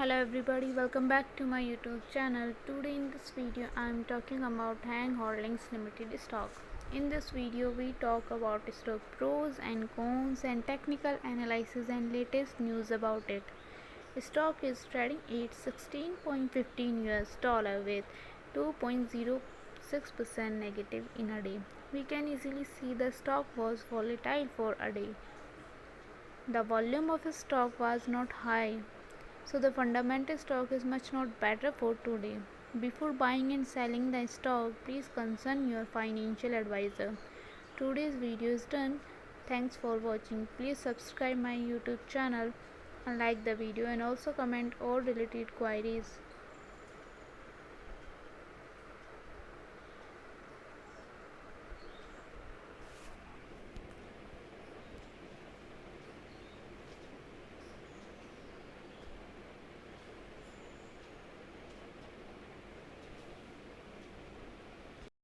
Hello everybody, welcome back to my YouTube channel. Today in this video I am talking about EHang Holdings Limited stock. In this video we talk about stock pros and cons and technical analysis and latest news about it. Stock is trading at $16.15 with 2.06% negative in a day. We can easily see the stock was volatile for a day. The volume of stock was not high, so the fundamental stock is much not better for today. Before buying and selling the stock, please consult your financial advisor. Today's video is done. Thanks for watching. Please subscribe my YouTube channel and like the video, and also comment all related queries.